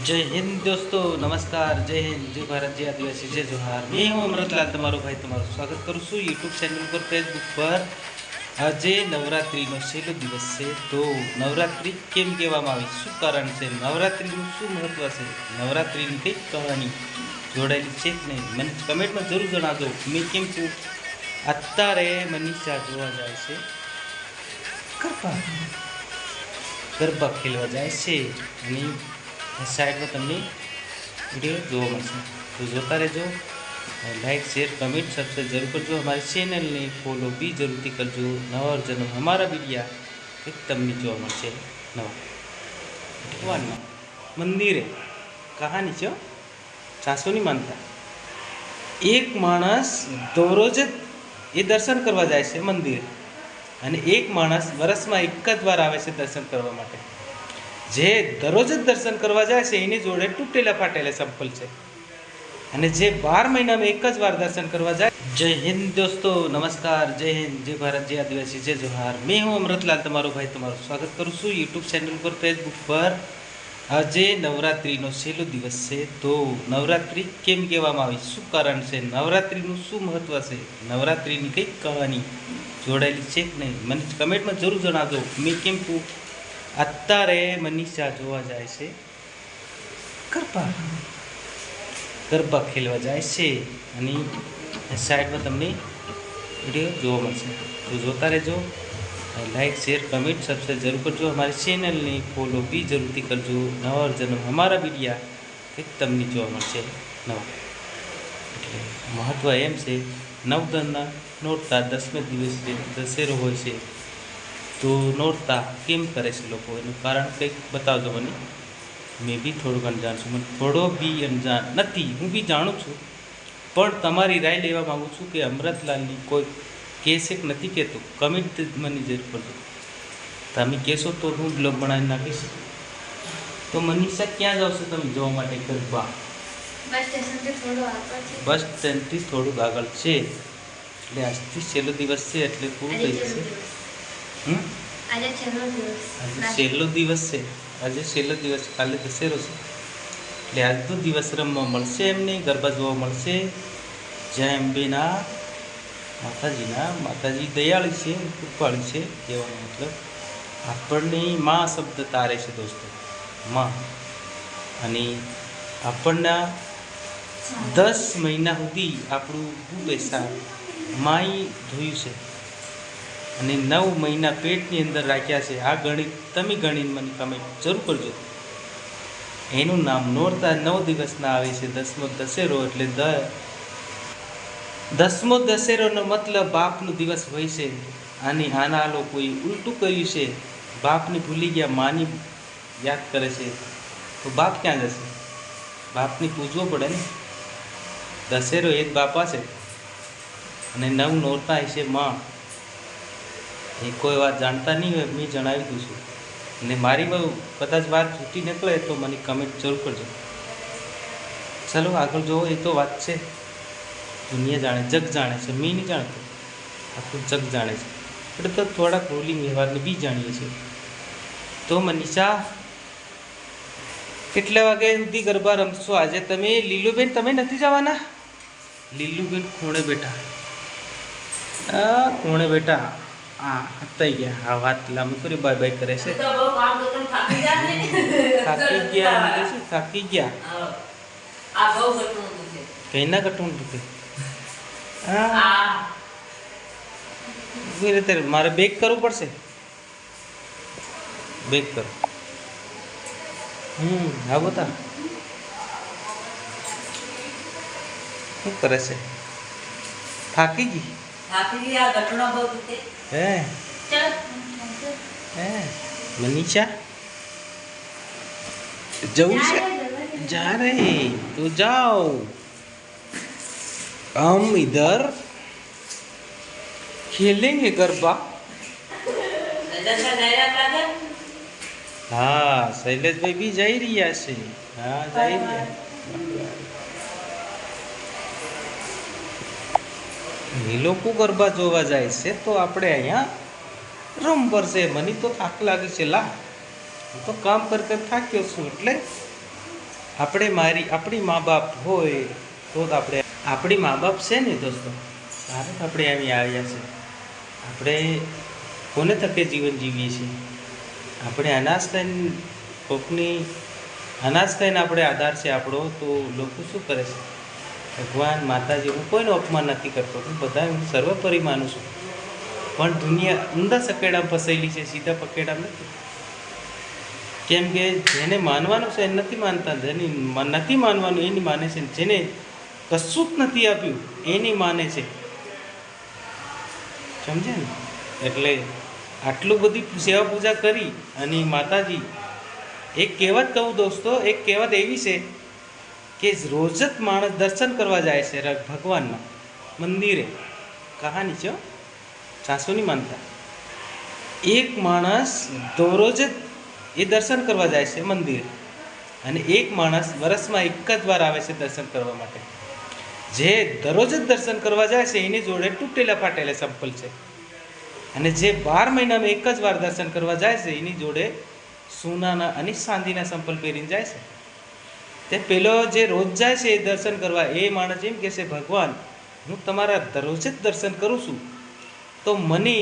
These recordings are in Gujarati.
जय हिंद दोस्तों, नमस्कार, जय हिंद, जय भारत, जय आदिवासी, जय जोहार। मैं हूँ अमृतलाल, તમારો ભાઈ તમારું સ્વાગત કરું છું યુટ્યુબ ચેનલ પર, ફેસબુક પર। આજે નવરાત્રિનો છેલ્લો દિવસ છે, તો નવરાત્રિ કેમ કહેવામાં આવે, શું કારણ છે, નવરાત્રિનું શું મહત્વ છે, નવરાત્રિની કઈ કહાની જોડાયેલી છે કે નહીં, મને કમેન્ટમાં જરૂર જણાવજો। મેં કેમ છું, અત્યારે મનીષા જોવા જાય છે, ગરબા ખેલવા જાય છે, અને साइड में तमने वीडियो जो મળશે तो જોતા રહેજો। लाइक शेयर कमेंट सब्सक्राइब जरूर करजो। हमारे चैनल ने फॉलो भी जरूर करजो। नवा जन्म हमारा वीडियो एक तमने जो મળશે नवा भगवान मंदिर कहानी छो चासो नहीं मानता। एक माणस दररोज ये दर्शन करवा जाए છે मंदिर, અને એક માણસ વર્ષમાં એક જ વાર આવે છે દર્શન કરવા માટે। જે દરરોજ જ દર્શન કરવા જાય છે એની જોડે તૂટેલા ફાટેલા સંપલ છે, અને જે 12 મહિનામાં એક જ વાર દર્શન કરવા જાય। જય હિન્દ દોસ્તો, નમસ્કાર, જય હિન્દ, જય ભારત, જય આદિવાસી, જય જોહાર। मैं हूँ अमृतलाल, તમારો ભાઈ તમારું સ્વાગત કરું છું યુટ્યુબ ચેનલ પર, ફેસબુક પર। આજે નવરાત્રિનો છેલ્લો દિવસ છે, તો નવરાત્રિ કેમ કહેવામાં આવે, શું કારણ છે, નવરાત્રિનું શું મહત્વ છે, નવરાત્રિની કઈ કહાની જોડાયેલી છે કે નહીં, મને કમેન્ટમાં જરૂર જણાવજો। મેં કેમ છું, અત્યારે મનીષા જોવા જાય છે, ગરબા ખેલવા જાય છે, અને સાઈડમાં તમને વિડીયો જોવા મળશે તો જોતા રહેજો। लाइक शेयर कमेंट सब्सक्राइब जरूर करजो। हमारे चैनल ने फॉलो भी जरूर करजो। नवा जन्म हमारा वीडियो एक तमने જોવા મળશે નવા। એટલે મહત્વ એમ છે, 9 દનના નોરતા 10મે દિવસે દશેરો હોય છે, તો નોરતા કેમ કરે છે લોકો, એનું કારણ કંઈક બતાવજો મને। મેં બી થોડુંક અણજાણ છું, મને થોડો બી અણજાણ નથી, હું બી જાણું છું, પણ તમારી રાય લેવા માગું છું કે અમૃતલાલની કોઈ કહેશે કે નથી કહેતો, કમેન્ટ મને જરૂર કરજો। તમે કહેશો તો હું બ્લોગ બનાવી નાખીશ। તો મનીષા ક્યાં જાવ છો તમે જોવા માટે ગરબા? બસ સ્ટેન્ડથી થોડુંક આગળ છે, એટલે આજથી છેલ્લો દિવસ છે, એટલે પૂરું થઈ જશે। આજે છેલ્લો દિવસ છે, આજે છેલ્લો દિવસ, કાલે દશેરો છે, એટલે આજનો દિવસ રમવા મળશે, એમને ગરબા જોવા મળશે। જય અંબેના માતાજી દયાળી છે, કૃપાળી છે, કહેવાનો મતલબ આપણને માં શબ્દ તારે છે દોસ્તો, માં। અને આપણના 10 મહિના સુધી આપણું ભૂપેસા માઈ ધોયું છે, અને 9 મહિના પેટની અંદર રાખ્યા છે। આ ગણિત તમે ગણીને મને કમેન્ટ જરૂર કરજો। એનું નામ નોરતા 9 દિવસના આવે છે, 10મો દશેરો એટલે 10મો દશેરોનો મતલબ બાપનો દિવસ હોય છે, અને આના લોકોએ ઉલટું કર્યું છે, બાપને ભૂલી ગયા, માની યાદ કરે છે, તો બાપ ક્યાં જશે? બાપને પૂજવો પડે ને। દશેરો એક બાપા છે, અને 9 નોરતા છે માં। એ કોઈ વાત જાણતા નહીં હોય, મેં જણાવી દઉં છું, અને મારી કદાચ વાત છૂટી નીકળે તો મને કમેન્ટ જરૂર કરજો। ચાલો આગળ જોવો, એ તો વાત છે, દુનિયા જાણે, જગ જાણે છે, મેં નહીં જાણતો, આખું જગ જાણે છે, એટલે તો થોડાક રૂલિંગ વ્યવહારને બી જાણીએ છીએ। તો મનીષા કેટલા વાગે સુધી ગરબા રમશો આજે તમે? લીલુબેન તમે નથી જવાના? લીલુબેન ખૂણે બેઠા, ખૂણે બેઠા, હા થઈ ગયા, હા વાત લાંબી કરી, બાય બાય કરે છે, થાકી ગયા કઈના કટું દુખે? રીતે મારે બેક કરવું પડશે, બેક કરો। હા બતા શું કરે છે? થાકી ગઈ? હે मनीषा जरूर से जा रहे तो जाओ, हम इधर खेलेंगे गरबा। हाँ शैलेश भाई भी जा रहा है, हाँ जा रहा। એ લોકો ગરબા જોવા જાય છે, તો આપણે અહીંયા રમ પડશે। મને તો થાક લાગે છે, લા હું તો કામ કરી થાક્યો છું, એટલે આપણી મા બાપ હોય તો જ આપણી મા બાપ છે ને દોસ્તો, ત્યારે જ આપણે અહીં આવ્યા છે. આપણે કોને તકે જીવન જીવીએ છીએ? આપણે અનાજ ખાઈને કોકની અનાજ ખાઈને આપણે આધાર છે આપણો, તો લોકો શું કરે છે? ભગવાન, માતાજી, હું કોઈનું અપમાન નથી કરતો, હું બધા સર્વોપરી માનું છું. પણ દુનિયા ઊંધા સકેડામાં ફસાયેલી છે, સીધા પકેડામાં નથી. કેમ કે જેને માનવાનું છે એ નથી માનતા, જેને નથી માનવાનું એની માને છે, જેને કશું જ નથી આપ્યું એની માને છે. સમજે ને? એટલે આટલું બધી સેવા પૂજા કરી અને માતાજી, એક કહેવત કહું દોસ્તો, એક કહેવત એવી છે કે રોજ જ માણસ દર્શન કરવા જાય છે ભગવાનના મંદિરે. કહાની છે, સાસુ નહીં માનતા. એક માણસ દરરોજ જ એ દર્શન કરવા જાય છે મંદિર, અને એક માણસ વર્ષમાં એક જ વાર આવે છે દર્શન કરવા માટે. જે દરરોજ જ દર્શન કરવા જાય છે એની જોડે તૂટેલા ફાટેલા ચંપલ છે, અને જે 12 મહિનામાં એક જ વાર દર્શન કરવા જાય છે એની જોડે સોનાના અને ચાંદીના ચંપલ પહેરીને જાય છે. તે પેલો જે રોજ જાય છે એ દર્શન કરવા, એ માણસ એમ કહે છે, ભગવાન, હું તમારા દરરોજ જ દર્શન કરું છું, તો મને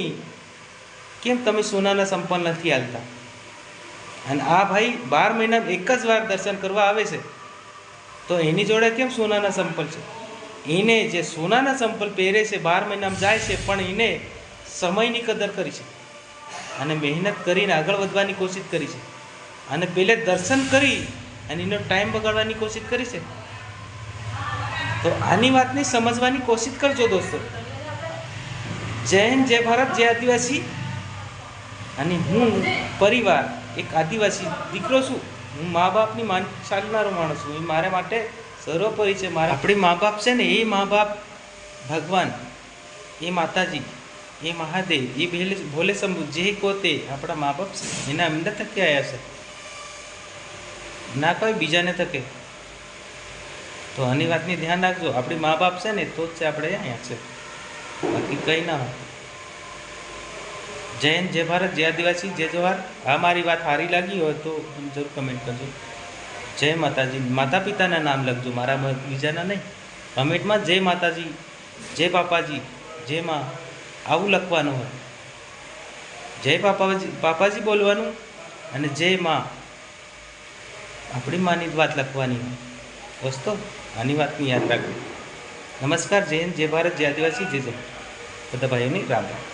કેમ તમે સોનાના ચંપલ નથી આલતા? અને આ ભાઈ 12 મહિનામાં એક જ વાર દર્શન કરવા આવે છે, તો એની જોડે કેમ સોનાના ચંપલ છે? એને જે સોનાના ચંપલ પહેરે છે, 12 મહિનામાં જાય છે, પણ એને સમયની કદર કરી છે અને મહેનત કરીને આગળ વધવાની કોશિશ કરી છે, અને પહેલે દર્શન કરી અને એનો ટાઈમ બગાડવાની કોશિશ કરી છે. તો આની વાતને સમજવાની કોશિશ કરજો દોસ્તો. જય હિન્દ, જય ભારત, જય આદિવાસી. અને હું પરિવાર એક આદિવાસી દીકરો છું. હું મા બાપની માન ચાલનારો માણસ છું. એ મારા માટે સર્વોપરી છે. આપણી મા બાપ છે ને, એ મા બાપ ભગવાન, એ માતાજી, એ મહાદેવ, એ ભોલે શંભુ, જે કોતે આપણા મા બાપ છે, એના અંદર થકી આવ્યા છે, ના કોઈ બીજાને થકે. તો આની વાતની ધ્યાન રાખજો. આપણી મા બાપ છે ને તો જ છે આપણે અહીંયા છે, બાકી કંઈ ના હોય. જય હિન્દ, જય ભારત, જય આદિવાસી, જય જવાહર. આ મારી વાત સારી લાગી હોય તો જરૂર કમેન્ટ કરજો. જય માતાજી. માતા પિતાના નામ લખજો, મારા બીજાના નહીં. કમેન્ટમાં જય માતાજી, જય પાપાજી, જય માં, આવું લખવાનું હોય. જય પાપાજી બોલવાનું, અને જય માં, આપણી માની વાત લખવાની હોય. દોસ્તો, આની વાતની યાદ રાખજો. નમસ્કાર. જય હિન્દ, જય ભારત, જય આદિવાસી, જય જય. બધા ભાઈઓની રામ રામ.